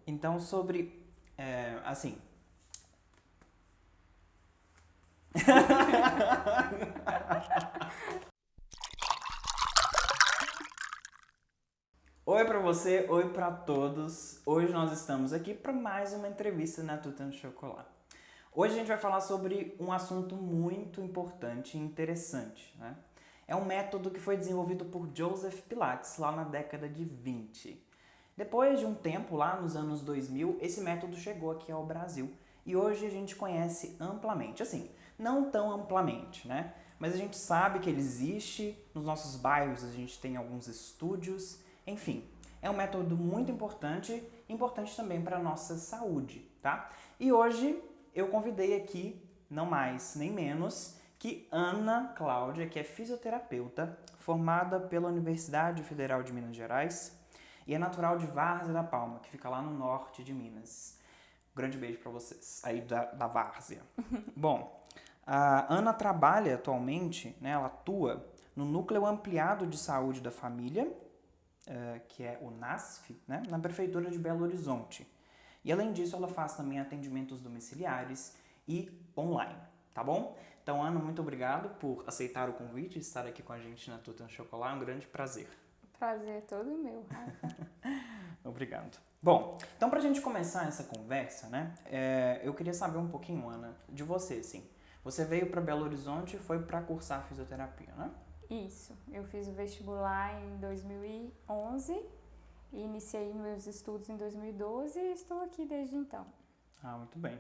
Então, sobre, assim... Oi pra você, oi pra todos. Hoje nós estamos aqui para mais uma entrevista na Tuta no Chocolate. Hoje a gente vai falar sobre um assunto muito importante e interessante, né? É um método que foi desenvolvido por Joseph Pilates lá na década de 20. Depois de um tempo, lá nos anos 2000, esse método chegou aqui ao Brasil e hoje a gente conhece amplamente. Assim, não tão amplamente, né? Mas a gente sabe que ele existe, nos nossos bairros a gente tem alguns estúdios, enfim. É um método muito importante, importante também para a nossa saúde, tá? E hoje eu convidei aqui, não mais nem menos, que Ana Cláudia, que é fisioterapeuta, formada pela Universidade Federal de Minas Gerais e é natural de Várzea da Palma, que fica lá no norte de Minas. Um grande beijo para vocês, aí da Várzea. Bom, a Ana trabalha atualmente, né, ela atua no Núcleo Ampliado de Saúde da Família, que é o NASF, né, na Prefeitura de Belo Horizonte. E além disso, ela faz também atendimentos domiciliares e online, tá bom? Então, Ana, muito obrigado por aceitar o convite e estar aqui com a gente na Tuta no Chocolate. É um grande prazer. Prazer é todo meu, Rafa. Obrigado. Bom, então pra gente começar essa conversa, né, eu queria saber um pouquinho, Ana, de você, assim. Você veio para Belo Horizonte e foi para cursar fisioterapia, né? Isso, eu fiz o vestibular em 2011 e iniciei meus estudos em 2012 e estou aqui desde então. Ah, muito bem.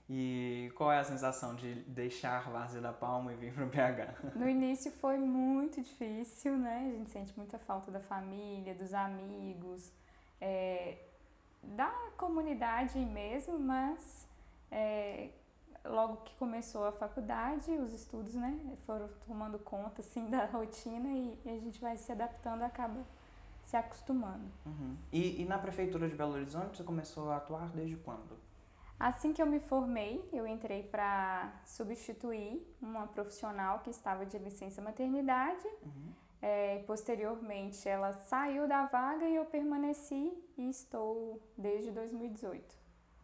E qual é a sensação de deixar Várzea da Palma e vir para o BH? No início foi muito difícil, né? A gente sente muita falta da família, dos amigos, da comunidade mesmo, mas logo que começou a faculdade, os estudos, né, foram tomando conta, assim, da rotina e a gente vai se adaptando, acaba se acostumando. Uhum. E na Prefeitura de Belo Horizonte você começou a atuar desde quando? Assim que eu me formei, eu entrei para substituir uma profissional que estava de licença maternidade. Posteriormente, ela saiu da vaga e eu permaneci e estou desde 2018.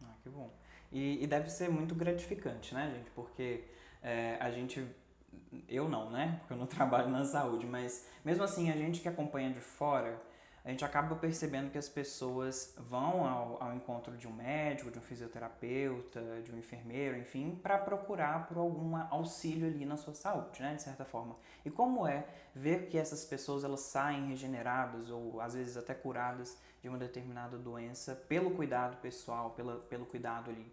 Ah, que bom. E deve ser muito gratificante, né, gente? Porque a gente... Eu não, né? Porque eu não trabalho na saúde, mas mesmo assim, a gente que acompanha de fora, a gente acaba percebendo que as pessoas vão ao encontro de um médico, de um fisioterapeuta, de um enfermeiro, enfim, para procurar por algum auxílio ali na sua saúde, né, de certa forma. E como é ver que essas pessoas elas saem regeneradas ou às vezes até curadas de uma determinada doença pelo cuidado pessoal, pelo cuidado ali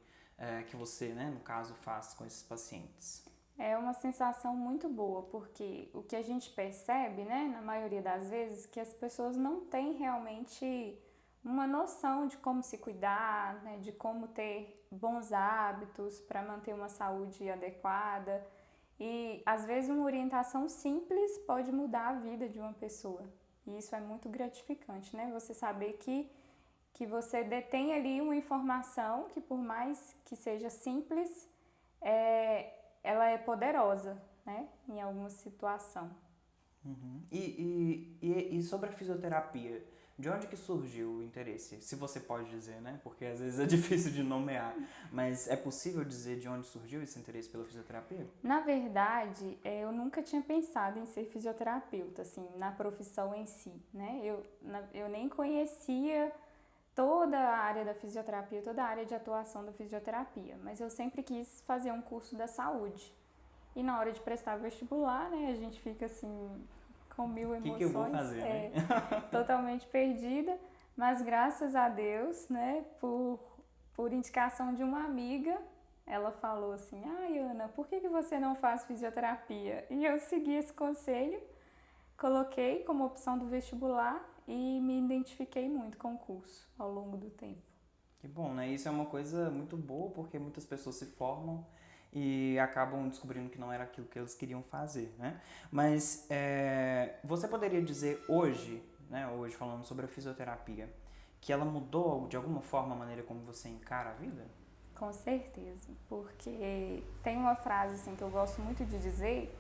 que você, né, no caso, faz com esses pacientes. É uma sensação muito boa, porque o que a gente percebe, né, na maioria das vezes, que as pessoas não têm realmente uma noção de como se cuidar, né, de como ter bons hábitos para manter uma saúde adequada. E às vezes uma orientação simples pode mudar a vida de uma pessoa. E isso é muito gratificante, né? Você saber que você detém ali uma informação que, por mais que seja simples, ela é poderosa, né, em alguma situação. Uhum. E sobre a fisioterapia, de onde que surgiu o interesse? Se você pode dizer, né? Porque às vezes é difícil de nomear, mas é possível dizer de onde surgiu esse interesse pela fisioterapia? Na verdade, eu nunca tinha pensado em ser fisioterapeuta, assim, na profissão em si, né? Eu nem conhecia toda a área da fisioterapia, toda a área de atuação da fisioterapia, mas eu sempre quis fazer um curso da saúde. E na hora de prestar vestibular, né, a gente fica assim com mil emoções, que eu vou fazer, né? totalmente perdida, mas graças a Deus, né, por indicação de uma amiga, ela falou assim: "Ai, Ana, por que você não faz fisioterapia?" E eu segui esse conselho, coloquei como opção do vestibular e me identifiquei muito com o curso ao longo do tempo. Que bom, né? Isso é uma coisa muito boa, porque muitas pessoas se formam e acabam descobrindo que não era aquilo que eles queriam fazer, né? Mas você poderia dizer hoje, né, hoje falando sobre a fisioterapia, que ela mudou de alguma forma a maneira como você encara a vida? Com certeza, porque tem uma frase assim que eu gosto muito de dizer,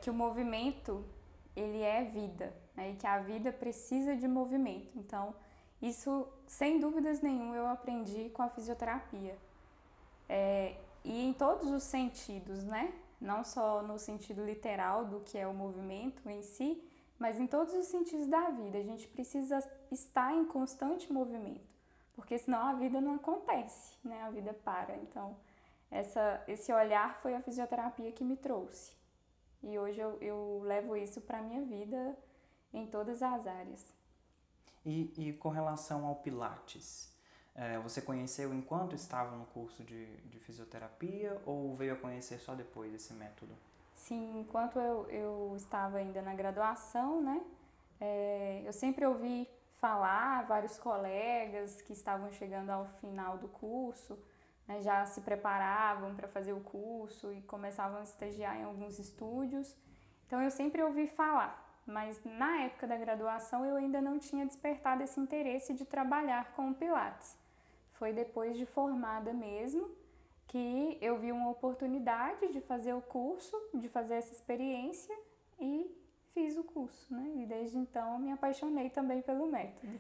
que o movimento ele é vida, né? E que a vida precisa de movimento. Então, Isso, sem dúvidas nenhuma, eu aprendi com a fisioterapia. E em todos os sentidos, né? Não só no sentido literal do que é o movimento em si, mas em todos os sentidos da vida. A gente precisa estar em constante movimento, porque senão a vida não acontece, né? A vida para. Então, esse olhar foi a fisioterapia que me trouxe. E hoje eu levo isso para a minha vida em todas as áreas. E com relação ao Pilates, você conheceu enquanto estava no curso de fisioterapia ou veio a conhecer só depois desse método? Sim, enquanto eu estava ainda na graduação, né? Eu sempre ouvi falar, vários colegas que estavam chegando ao final do curso, né, já se preparavam para fazer o curso e começavam a estagiar em alguns estúdios. Então eu sempre ouvi falar, mas na época da graduação eu ainda não tinha despertado esse interesse de trabalhar com o Pilates. Foi depois de formada mesmo que eu vi uma oportunidade de fazer o curso, de fazer essa experiência e fiz o curso, né? E desde então eu me apaixonei também pelo método.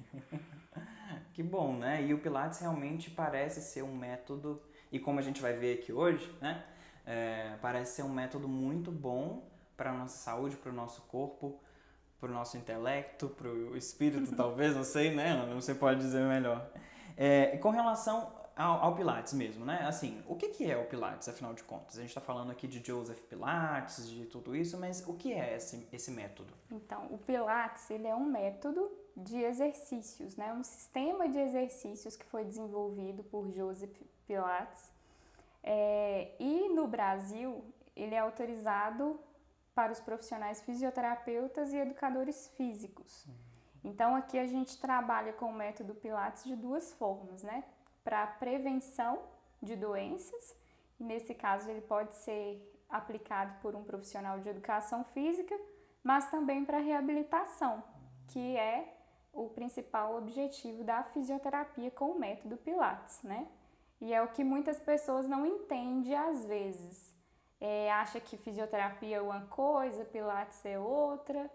Que bom, né? E o Pilates realmente parece ser um método, e como a gente vai ver aqui hoje, né? Parece ser um método muito bom para a nossa saúde, para o nosso corpo, para o nosso intelecto, para o espírito, talvez, não sei, né, Ana? Você pode dizer melhor. E com relação ao Pilates mesmo, né? Assim, o que é o Pilates, afinal de contas? A gente está falando aqui de Joseph Pilates, de tudo isso, mas o que é esse método? Então, o Pilates, ele é um método de exercícios, né? Um sistema de exercícios que foi desenvolvido por Joseph Pilates. E no Brasil, ele é autorizado para os profissionais fisioterapeutas e educadores físicos. Então, aqui a gente trabalha com o método Pilates de duas formas, né? Para prevenção de doenças, e nesse caso ele pode ser aplicado por um profissional de educação física, mas também para reabilitação, que é o principal objetivo da fisioterapia com o método Pilates, né? E é o que muitas pessoas não entendem às vezes. Acha que fisioterapia é uma coisa, Pilates é outra.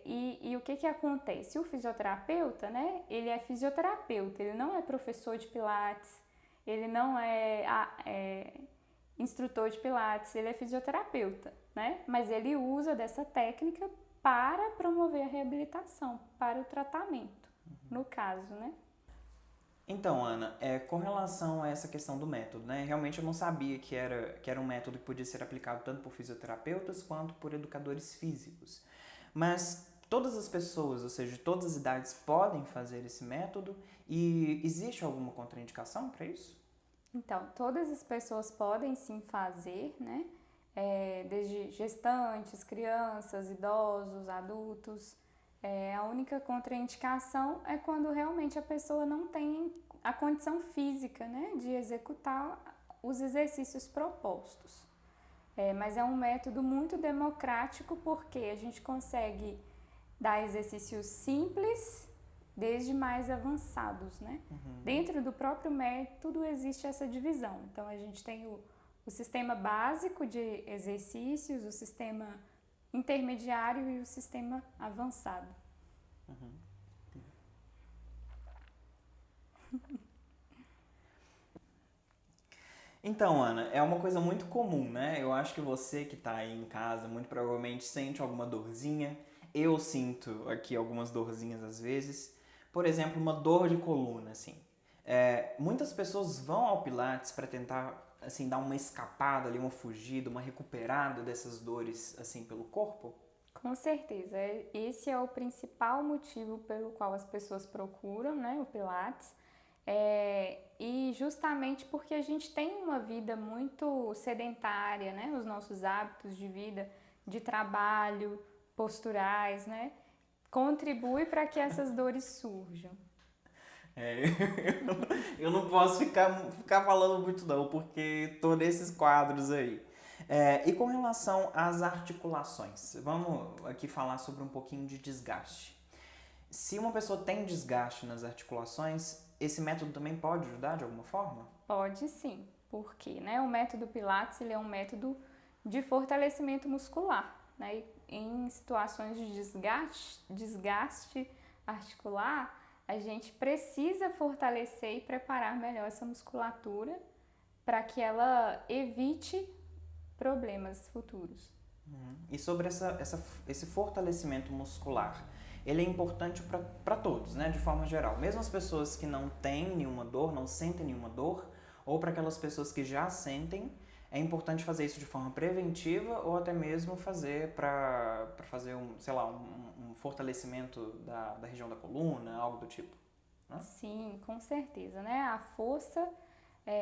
E o que acontece? O fisioterapeuta, né? Ele é fisioterapeuta, ele não é professor de Pilates, ele não é instrutor de Pilates, ele é fisioterapeuta, né? Mas ele usa dessa técnica para promover a reabilitação, para o tratamento, no caso, né? Então, Ana, com relação a essa questão do método, né? Realmente eu não sabia que era um método que podia ser aplicado tanto por fisioterapeutas quanto por educadores físicos. Mas todas as pessoas, ou seja, todas as idades, podem fazer esse método e existe alguma contraindicação para isso? Então, todas as pessoas podem sim fazer, né? Desde gestantes, crianças, idosos, adultos. A única contraindicação é quando realmente a pessoa não tem a condição física, né, de executar os exercícios propostos. Mas é um método muito democrático porque a gente consegue dar exercícios simples desde mais avançados, né? Dentro do próprio método existe essa divisão. Então a gente tem o sistema básico de exercícios, o sistema intermediário e o sistema avançado. Então, Ana, é uma coisa muito comum, né? Eu acho que você que tá aí em casa muito provavelmente sente alguma dorzinha. Eu sinto aqui algumas dorzinhas às vezes. Por exemplo, uma dor de coluna, assim. Muitas pessoas vão ao Pilates para tentar, assim, dar uma escapada ali, uma fugida, uma recuperada dessas dores, assim, pelo corpo. Com certeza, esse é o principal motivo pelo qual as pessoas procuram, né, o Pilates. E justamente porque a gente tem uma vida muito sedentária, né? Os nossos hábitos de vida, de trabalho, posturais, né? Contribui para que essas dores surjam. Eu não posso ficar falando muito não, porque tô nesses quadros aí. E com relação às articulações, vamos aqui falar sobre um pouquinho de desgaste. Se uma pessoa tem desgaste nas articulações, esse método também pode ajudar de alguma forma? Pode sim, porque, né, o método Pilates ele é um método de fortalecimento muscular, né? Em situações de desgaste articular, a gente precisa fortalecer e preparar melhor essa musculatura para que ela evite problemas futuros. E sobre esse fortalecimento muscular, ele é importante para todos, né, de forma geral. Mesmo as pessoas que não têm nenhuma dor, não sentem nenhuma dor, ou para aquelas pessoas que já sentem, é importante fazer isso de forma preventiva ou até mesmo fazer para fazer um fortalecimento da região da coluna, algo do tipo, né? Sim, com certeza, né? A força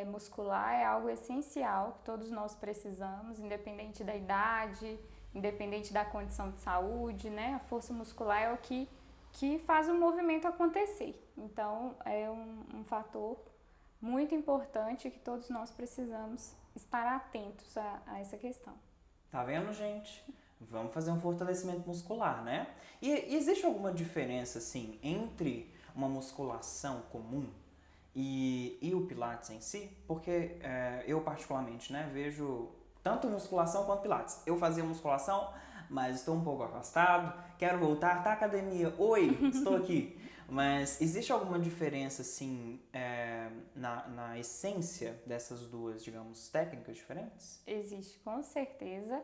muscular é algo essencial que todos nós precisamos, independente da idade, independente da condição de saúde, né? A força muscular é o que faz o movimento acontecer. Então, é um fator muito importante que todos nós precisamos estar atentos a essa questão. Tá vendo, gente? Vamos fazer um fortalecimento muscular, né? E existe alguma diferença, assim, entre uma musculação comum e o Pilates em si? Porque eu, particularmente, né, vejo tanto musculação quanto Pilates. Eu fazia musculação, mas estou um pouco afastado, quero voltar, tá, academia? Oi, estou aqui. Mas existe alguma diferença, assim, na essência dessas duas, digamos, técnicas diferentes? Existe, com certeza.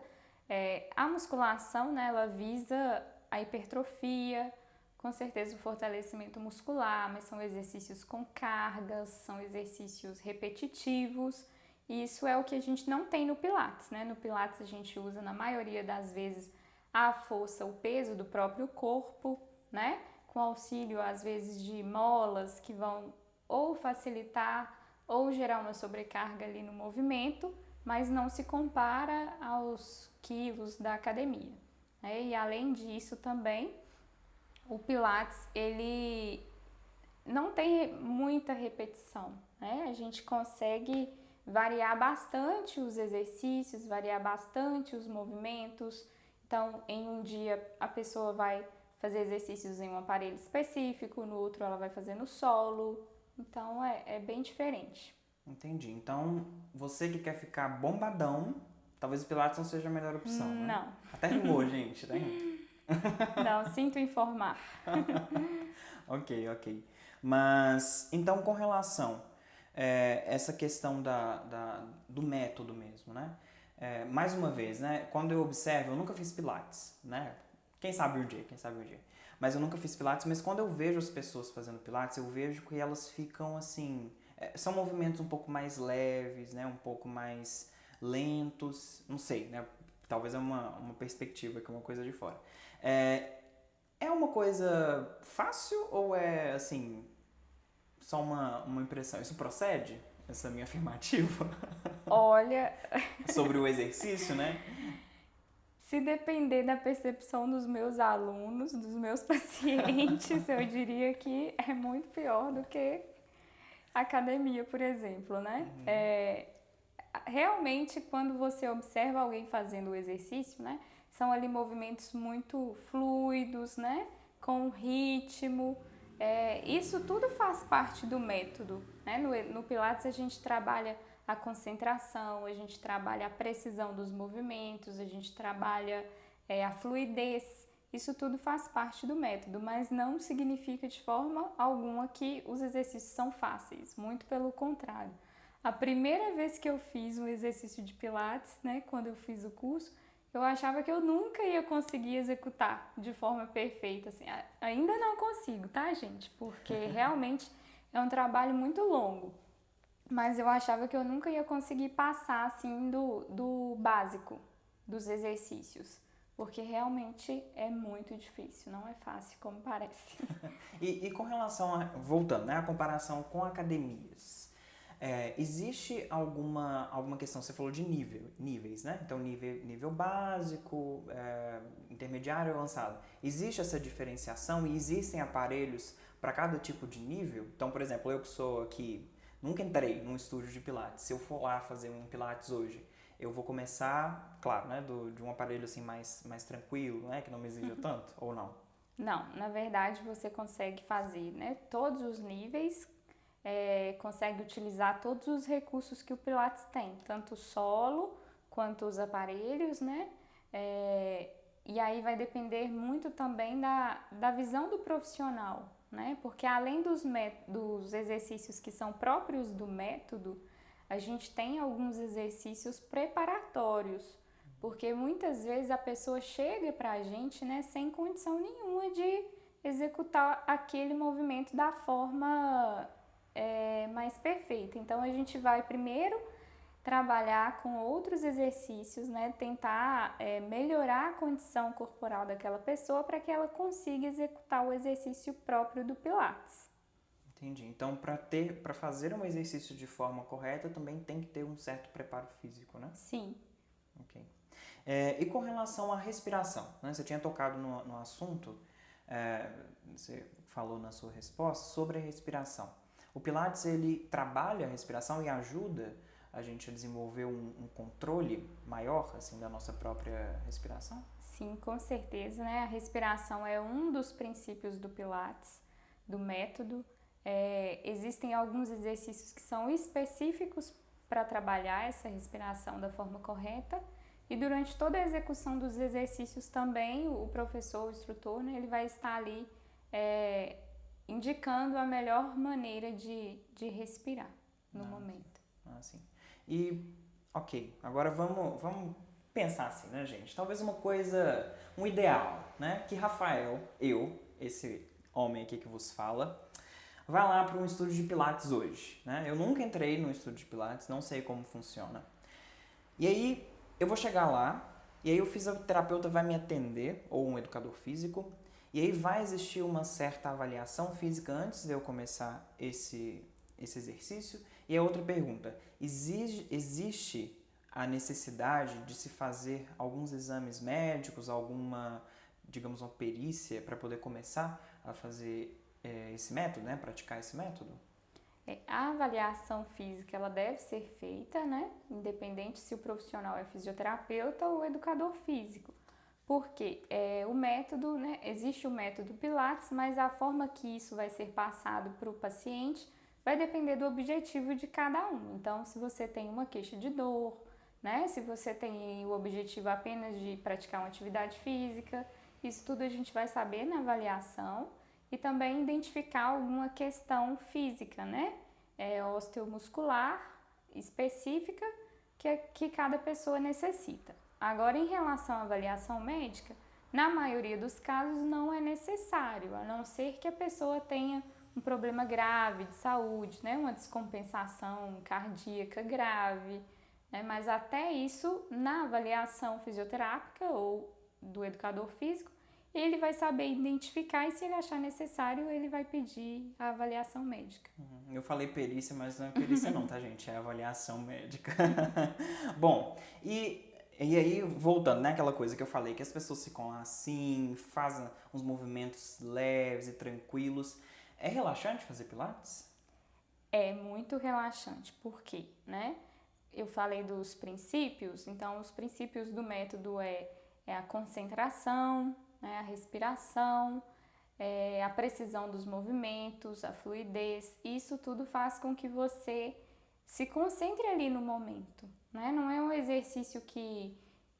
A musculação, né, ela visa a hipertrofia, com certeza o fortalecimento muscular, mas são exercícios com cargas, são exercícios repetitivos, e isso é o que a gente não tem no Pilates, né? No Pilates a gente usa, na maioria das vezes, a força, o peso do próprio corpo, né? Com auxílio, às vezes, de molas que vão ou facilitar ou gerar uma sobrecarga ali no movimento, mas não se compara aos quilos da academia, né? E além disso também, o Pilates, ele não tem muita repetição, né? A gente consegue variar bastante os exercícios, variar bastante os movimentos. Então, em um dia a pessoa vai fazer exercícios em um aparelho específico, no outro ela vai fazer no solo. Então, é bem diferente. Entendi. Então, você que quer ficar bombadão, talvez o Pilates não seja a melhor opção, né? Não. Até rimou, gente, até rimou. Não, sinto informar. Ok. Mas, então, com relação essa questão do método mesmo, né? Mais uma vez, né? Quando eu observo, eu nunca fiz Pilates, né? Quem sabe um dia. Mas eu nunca fiz Pilates, mas quando eu vejo as pessoas fazendo Pilates, eu vejo que elas ficam assim... são movimentos um pouco mais leves, né? Um pouco mais lentos, não sei, né? Talvez é uma perspectiva, que é uma coisa de fora. É uma coisa fácil ou é, assim, só uma impressão? Isso procede? Essa minha afirmativa? Olha, Sobre o exercício, né? se depender da percepção dos meus alunos, dos meus pacientes, eu diria que é muito pior do que academia, por exemplo, né? Realmente, quando você observa alguém fazendo o exercício, né? São ali movimentos muito fluidos, né? Com ritmo. Isso tudo faz parte do método, né? No Pilates a gente trabalha a concentração, a gente trabalha a precisão dos movimentos, a gente trabalha a fluidez. Isso tudo faz parte do método, mas não significa de forma alguma que os exercícios são fáceis, muito pelo contrário. A primeira vez que eu fiz um exercício de Pilates, né, quando eu fiz o curso, eu achava que eu nunca ia conseguir executar de forma perfeita, assim. Ainda não consigo, tá, gente? Porque realmente é um trabalho muito longo. Mas eu achava que eu nunca ia conseguir passar, assim, do básico dos exercícios. Porque realmente é muito difícil, não é fácil como parece. E com relação voltando, né, a comparação com academias, existe alguma questão, você falou de níveis, né? Então, nível básico, intermediário e avançado. Existe essa diferenciação e existem aparelhos para cada tipo de nível? Então, por exemplo, eu que sou aqui, nunca entrei num estúdio de Pilates. Se eu for lá fazer um Pilates hoje, eu vou começar, claro, né, de um aparelho assim mais tranquilo, né, que não me exija tanto, ou não? Não, na verdade você consegue fazer, né, todos os níveis, consegue utilizar todos os recursos que o Pilates tem, tanto o solo quanto os aparelhos, né? E aí vai depender muito também da visão do profissional, né? Porque além dos exercícios que são próprios do método, a gente tem alguns exercícios preparatórios, porque muitas vezes a pessoa chega para a gente, né, sem condição nenhuma de executar aquele movimento da forma mais perfeita. Então a gente vai primeiro trabalhar com outros exercícios, né, tentar melhorar a condição corporal daquela pessoa para que ela consiga executar o exercício próprio do Pilates. Entendi. Então, para fazer um exercício de forma correta, também tem que ter um certo preparo físico, né? Sim. Ok. E com relação à respiração, né? Você tinha tocado no assunto, você falou na sua resposta sobre a respiração. O Pilates, ele trabalha a respiração e ajuda a gente a desenvolver um controle maior, assim, da nossa própria respiração? Sim, com certeza, né? A respiração é um dos princípios do Pilates, do método. Existem alguns exercícios que são específicos para trabalhar essa respiração da forma correta e durante toda a execução dos exercícios também o professor, o instrutor, né, ele vai estar ali indicando a melhor maneira de respirar no momento. Sim. E, ok, agora vamos pensar assim, né, gente? Talvez um ideal, né? Que Rafael, esse homem aqui que vos fala, vai lá para um estúdio de Pilates hoje, né? Eu nunca entrei no estúdio de Pilates, não sei como funciona. E aí, eu vou chegar lá, e aí o fisioterapeuta vai me atender, ou um educador físico, e aí vai existir uma certa avaliação física antes de eu começar esse exercício. E a outra pergunta, existe a necessidade de se fazer alguns exames médicos, alguma, digamos, uma perícia para poder começar a fazer esse método, né? Praticar esse método? A avaliação física ela deve ser feita, né? Independente se o profissional é fisioterapeuta ou educador físico. Porque o método, né? Existe o método Pilates, mas a forma que isso vai ser passado para o paciente vai depender do objetivo de cada um. Então, se você tem uma queixa de dor, né? Se você tem o objetivo apenas de praticar uma atividade física, isso tudo a gente vai saber na avaliação. E também identificar alguma questão física, né? Osteomuscular específica que cada pessoa necessita. Agora, em relação à avaliação médica, na maioria dos casos não é necessário, a não ser que a pessoa tenha um problema grave de saúde, né? Uma descompensação cardíaca grave, né? Mas até isso, na avaliação fisioterápica ou do educador físico, ele vai saber identificar e se ele achar necessário, ele vai pedir a avaliação médica. Eu falei perícia, mas não é perícia não, tá, gente? É avaliação médica. Bom, e aí, voltando, né, aquela coisa que eu falei, que as pessoas ficam assim, fazem uns movimentos leves e tranquilos. É relaxante fazer Pilates? É muito relaxante, por quê, né? Eu falei dos princípios, então os princípios do método é a concentração, né, a respiração, a precisão dos movimentos, a fluidez. Isso tudo faz com que você se concentre ali no momento, né? Não é um exercício que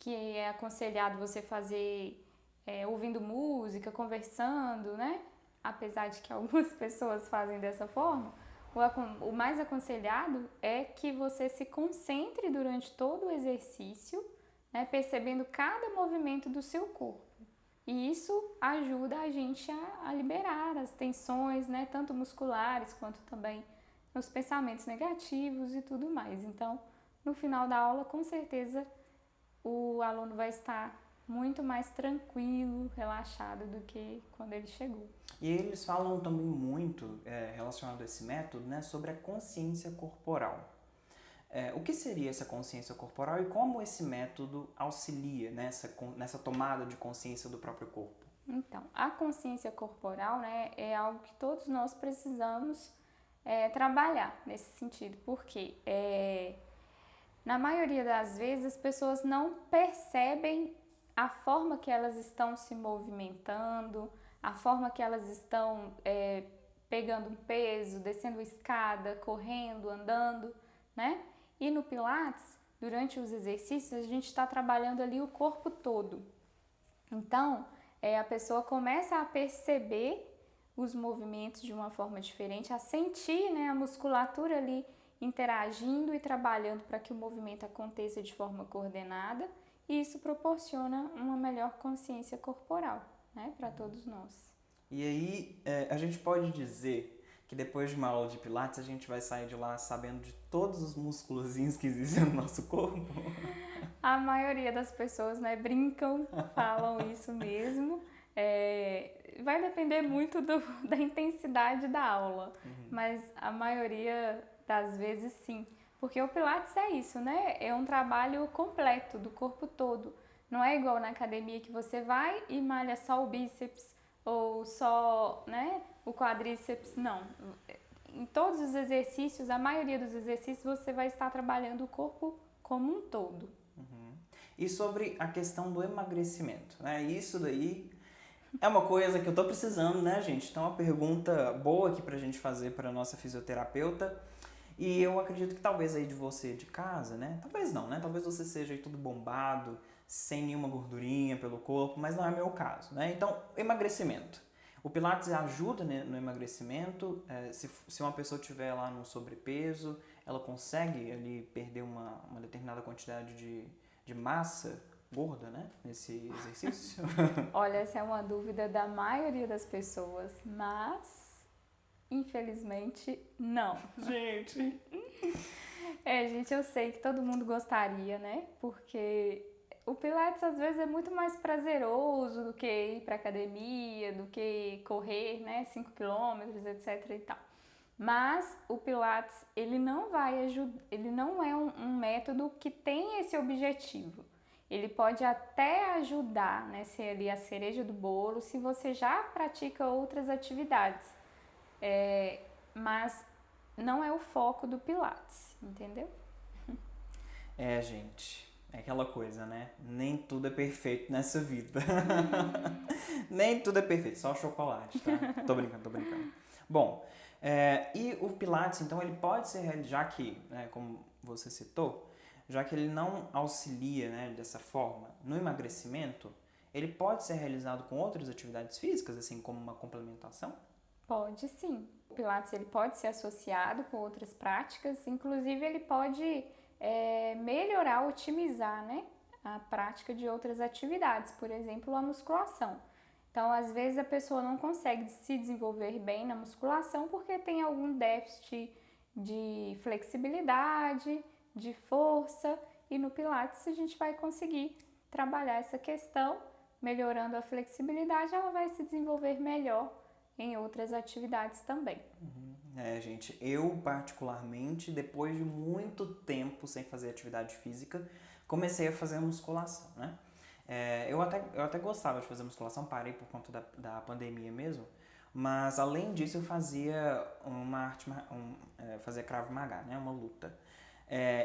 é aconselhado você fazer ouvindo música, conversando, né? Apesar de que algumas pessoas fazem dessa forma, o mais aconselhado é que você se concentre durante todo o exercício, né, percebendo cada movimento do seu corpo. E isso ajuda a gente a liberar as tensões, né, tanto musculares quanto também os pensamentos negativos e tudo mais. Então, no final da aula, com certeza, o aluno vai estar muito mais tranquilo, relaxado do que quando ele chegou. E eles falam também muito, relacionado a esse método, né, sobre a consciência corporal. O que seria essa consciência corporal e como esse método auxilia nessa tomada de consciência do próprio corpo? Então, a consciência corporal, né, é algo que todos nós precisamos trabalhar nesse sentido, porque na maioria das vezes as pessoas não percebem a forma que elas estão se movimentando, a forma que elas estão pegando um peso, descendo escada, correndo, andando, né? E no Pilates, durante os exercícios, a gente está trabalhando ali o corpo todo. Então, a pessoa começa a perceber os movimentos de uma forma diferente, a sentir, né, a musculatura ali interagindo e trabalhando para que o movimento aconteça de forma coordenada, e isso proporciona uma melhor consciência corporal, né, para todos nós. E aí, a gente pode dizer que depois de uma aula de Pilates, a gente vai sair de lá sabendo de todos os musculozinhos que existem no nosso corpo? A maioria das pessoas, né, brincam, falam isso mesmo. Vai depender muito da intensidade da aula, mas a maioria das vezes sim. Porque o Pilates é isso, né? É um trabalho completo do corpo todo. Não é igual na academia que você vai e malha só o bíceps ou só, né, o quadríceps. Não. Em todos os exercícios, a maioria dos exercícios, você vai estar trabalhando o corpo como um todo. E sobre a questão do emagrecimento, né? Isso daí é uma coisa que eu tô precisando, né, gente? Então, uma pergunta boa aqui pra gente fazer para nossa fisioterapeuta. E eu acredito que talvez aí de você de casa, né? Talvez não, né? Talvez você seja aí tudo bombado, sem nenhuma gordurinha pelo corpo, mas não é meu caso, né? Então, emagrecimento. O Pilates ajuda, né, no emagrecimento. Se uma pessoa tiver lá no sobrepeso, ela consegue ali perder uma determinada quantidade de massa gorda, né? Nesse exercício. Olha, essa é uma dúvida da maioria das pessoas, mas infelizmente não. Gente. Gente, eu sei que todo mundo gostaria, né? Porque o Pilates às vezes é muito mais prazeroso do que ir pra academia, do que correr, né? 5 quilômetros, etc e tal. Mas o Pilates, ele não vai ajudar, ele não é um método que tem esse objetivo. Ele pode até ajudar, né, ser ali a cereja do bolo, se você já pratica outras atividades. Mas não é o foco do Pilates, entendeu? Gente, é aquela coisa, né? Nem tudo é perfeito nessa vida. Nem tudo é perfeito, só chocolate, tá? Tô brincando. Bom, e o Pilates, então, ele pode ser realizado, já que, né, como você citou, já que ele não auxilia, né, dessa forma no emagrecimento, ele pode ser realizado com outras atividades físicas, assim como uma complementação? Pode sim. O Pilates ele pode ser associado com outras práticas, inclusive ele pode melhorar, otimizar, né, a prática de outras atividades, por exemplo, a musculação. Então, às vezes a pessoa não consegue se desenvolver bem na musculação porque tem algum déficit de flexibilidade, de força, e no Pilates a gente vai conseguir trabalhar essa questão, melhorando a flexibilidade, ela vai se desenvolver melhor em outras atividades também. Gente, eu particularmente, depois de muito tempo sem fazer atividade física, comecei a fazer musculação, né? Eu até gostava de fazer musculação, parei por conta da pandemia mesmo, mas além disso eu fazia fazia Krav Maga, né? Uma luta.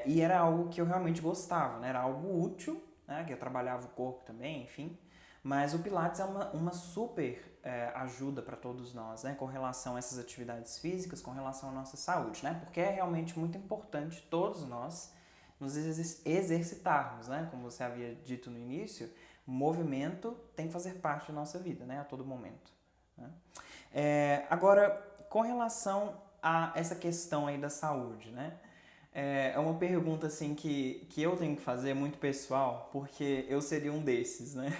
E era algo que eu realmente gostava, né? Era algo útil, né? Que eu trabalhava o corpo também, enfim. Mas o Pilates é uma super ajuda para todos nós, né? Com relação a essas atividades físicas, com relação à nossa saúde, né? Porque é realmente muito importante todos nós nos exercitarmos, né? Como você havia dito no início, o movimento tem que fazer parte da nossa vida, né? A todo momento, né? Agora, com relação a essa questão aí da saúde, né? É uma pergunta assim que eu tenho que fazer muito pessoal, porque eu seria um desses, né?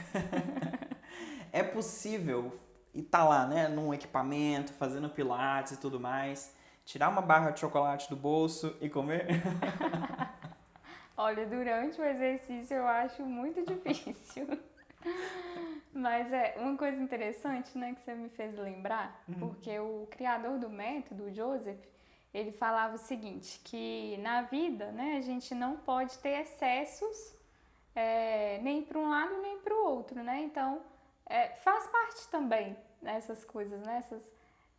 É possível estar lá, né, num equipamento, fazendo pilates e tudo mais, tirar uma barra de chocolate do bolso e comer? Olha, durante o exercício eu acho muito difícil. Mas uma coisa interessante, né, que você me fez lembrar, porque o criador do método, o Joseph, ele falava o seguinte, que na vida, né, a gente não pode ter excessos nem para um lado nem para o outro, né? Então, faz parte também dessas coisas, né?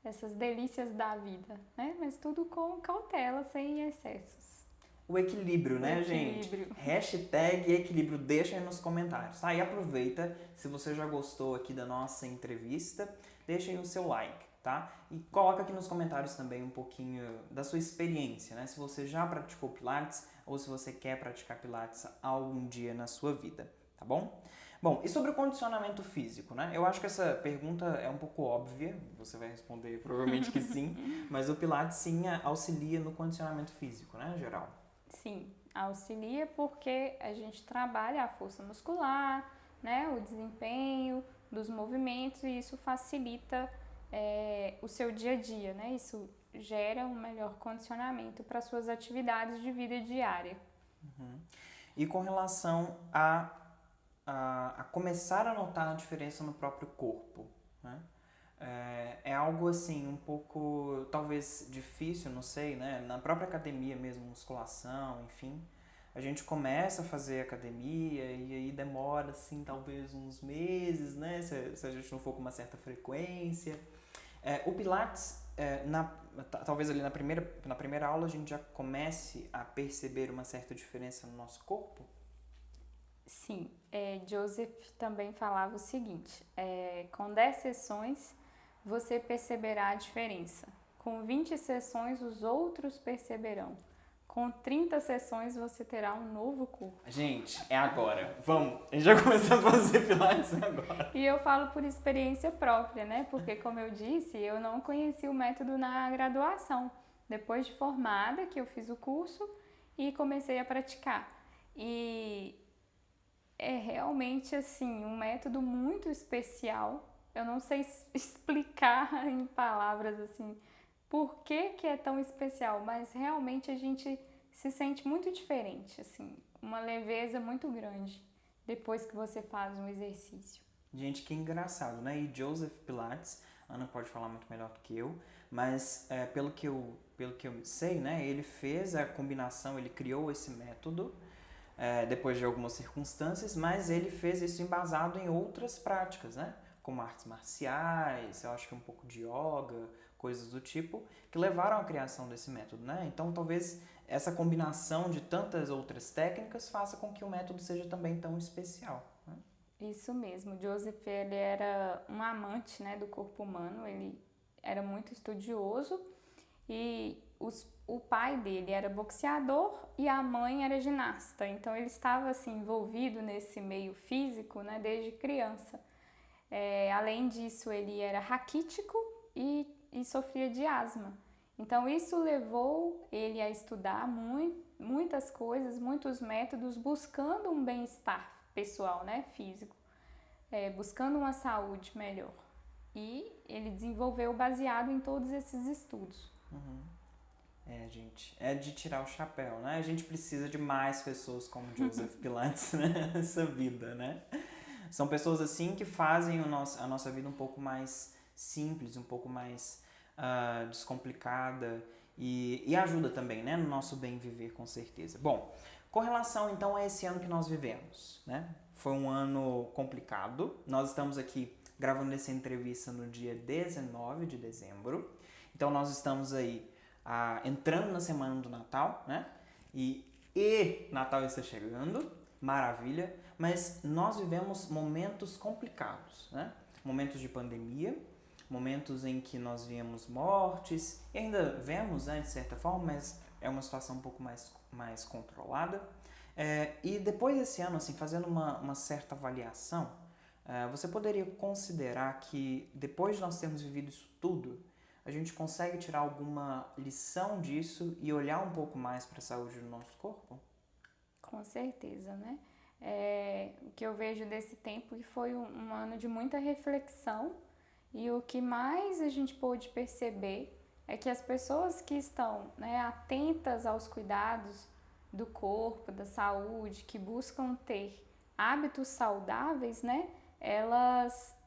Essas delícias da vida, né? Mas tudo com cautela, sem excessos. O equilíbrio, né, gente? Hashtag equilíbrio, deixa aí nos comentários, tá? E aproveita, se você já gostou aqui da nossa entrevista, deixa aí o seu like, tá? E coloca aqui nos comentários também um pouquinho da sua experiência, né? Se você já praticou Pilates ou se você quer praticar Pilates algum dia na sua vida, tá bom? Bom, e sobre o condicionamento físico, né? Eu acho que essa pergunta é um pouco óbvia, você vai responder provavelmente que sim, mas o Pilates sim auxilia no condicionamento físico, né, geral? Sim, auxilia porque a gente trabalha a força muscular, né, o desempenho dos movimentos e isso facilita o seu dia a dia, né? Isso gera um melhor condicionamento para suas atividades de vida diária. Uhum. E com relação a começar a notar a diferença no próprio corpo, né? É algo assim, um pouco, talvez difícil, não sei, né? Na própria academia mesmo, musculação, enfim. A gente começa a fazer academia e aí demora, assim, talvez uns meses, né? Se a gente não for com uma certa frequência. O Pilates, talvez ali na primeira aula a gente já comece a perceber uma certa diferença no nosso corpo. Sim, Joseph também falava o seguinte, com 10 sessões você perceberá a diferença, com 20 sessões os outros perceberão, com 30 sessões você terá um novo corpo. Gente, é agora, vamos, a gente já começou a fazer Pilates agora. E eu falo por experiência própria, né, porque como eu disse, eu não conheci o método na graduação, depois de formada que eu fiz o curso e comecei a praticar. E é realmente assim um método muito especial. Eu não sei explicar em palavras assim por que é tão especial, mas realmente a gente se sente muito diferente, assim, uma leveza muito grande depois que você faz um exercício. Gente, que engraçado, né? E Joseph Pilates, Ana pode falar muito melhor do que eu, mas pelo que eu sei, né? Ele fez a combinação, ele criou esse método depois de algumas circunstâncias, mas ele fez isso embasado em outras práticas, né? Como artes marciais, eu acho que um pouco de yoga, coisas do tipo, que levaram à criação desse método, né? Então, talvez essa combinação de tantas outras técnicas faça com que o método seja também tão especial, né? Isso mesmo, Joseph, ele era um amante, né, do corpo humano, ele era muito estudioso e o pai dele era boxeador e a mãe era ginasta, então ele estava assim envolvido nesse meio físico, né, desde criança. Além disso, ele era raquítico e sofria de asma. Então isso levou ele a estudar muitas coisas, muitos métodos, buscando um bem-estar pessoal, né, físico, buscando uma saúde melhor. E ele desenvolveu baseado em todos esses estudos. Uhum. Gente, é de tirar o chapéu, né? A gente precisa de mais pessoas como Joseph Pilates nessa vida, né? São pessoas assim que fazem a nossa vida um pouco mais simples, um pouco mais descomplicada e ajuda também, né? No nosso bem viver, com certeza. Bom, com relação então a esse ano que nós vivemos, né? Foi um ano complicado. Nós estamos aqui gravando essa entrevista no dia 19 de dezembro. Então nós estamos aí entrando na semana do Natal, né? E Natal está chegando, maravilha, mas nós vivemos momentos complicados, né? Momentos de pandemia, momentos em que nós vemos mortes, e ainda vemos, né, de certa forma, mas é uma situação um pouco mais controlada. E depois desse ano, assim, fazendo uma certa avaliação, você poderia considerar que depois de nós termos vivido isso tudo, a gente consegue tirar alguma lição disso e olhar um pouco mais para a saúde do nosso corpo? Com certeza, né? O que eu vejo desse tempo foi um ano de muita reflexão e o que mais a gente pôde perceber é que as pessoas que estão, né, atentas aos cuidados do corpo, da saúde, que buscam ter hábitos saudáveis, né? Elas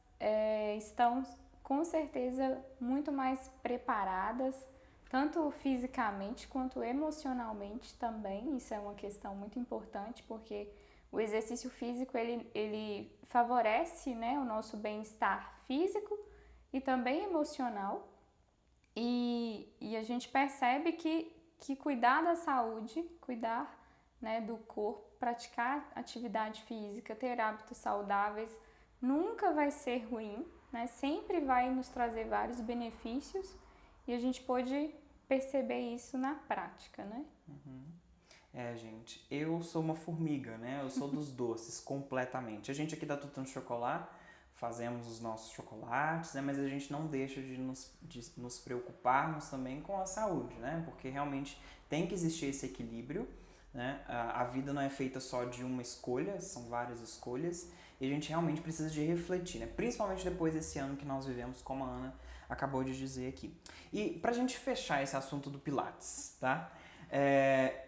estão com certeza muito mais preparadas, tanto fisicamente quanto emocionalmente também. Isso é uma questão muito importante, porque o exercício físico ele favorece, né, o nosso bem-estar físico e também emocional. E a gente percebe que cuidar da saúde, cuidar, né, do corpo, praticar atividade física, ter hábitos saudáveis, nunca vai ser ruim, né? Sempre vai nos trazer vários benefícios e a gente pode perceber isso na prática, né? Uhum. Gente, eu sou uma formiga, né? Eu sou dos doces, completamente. A gente aqui da Tutano Chocolate fazemos os nossos chocolates, né? Mas a gente não deixa de nos preocuparmos também com a saúde, né? Porque realmente tem que existir esse equilíbrio, né? A vida não é feita só de uma escolha, são várias escolhas. E a gente realmente precisa de refletir, né? Principalmente depois desse ano que nós vivemos, como a Ana acabou de dizer aqui. E pra gente fechar esse assunto do Pilates, tá?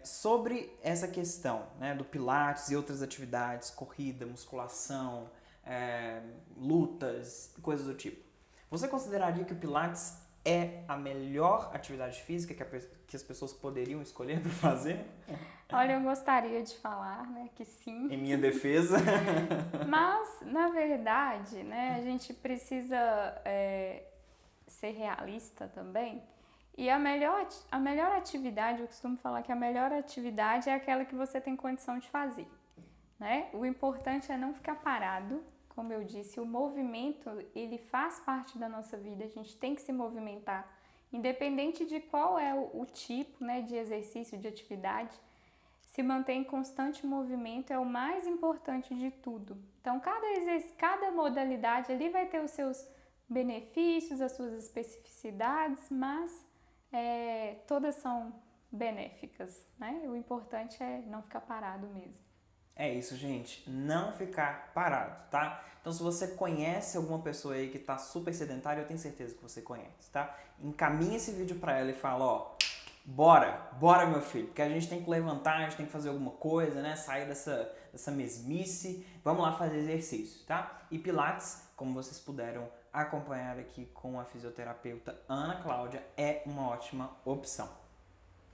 Sobre essa questão, né, do Pilates e outras atividades, corrida, musculação, lutas, coisas do tipo. Você consideraria que o Pilates é a melhor atividade física que as pessoas poderiam escolher para fazer? Olha, eu gostaria de falar, né, que sim. Em minha defesa. Mas, na verdade, né, a gente precisa ser realista também. E a melhor atividade, eu costumo falar que a melhor atividade é aquela que você tem condição de fazer, né? O importante é não ficar parado. Como eu disse, o movimento, ele faz parte da nossa vida, a gente tem que se movimentar, independente de qual é o tipo, né, de exercício, de atividade. Se manter em constante movimento é o mais importante de tudo. Então, cada modalidade ali vai ter os seus benefícios, as suas especificidades, mas todas são benéficas, né? O importante é não ficar parado mesmo. É isso, gente. Não ficar parado, tá? Então, se você conhece alguma pessoa aí que tá super sedentária, eu tenho certeza que você conhece, tá? Encaminha esse vídeo pra ela e fala, ó, bora meu filho, porque a gente tem que levantar, a gente tem que fazer alguma coisa, né? Sair dessa mesmice, vamos lá fazer exercício, tá? E Pilates, como vocês puderam acompanhar aqui com a fisioterapeuta Ana Cláudia, é uma ótima opção.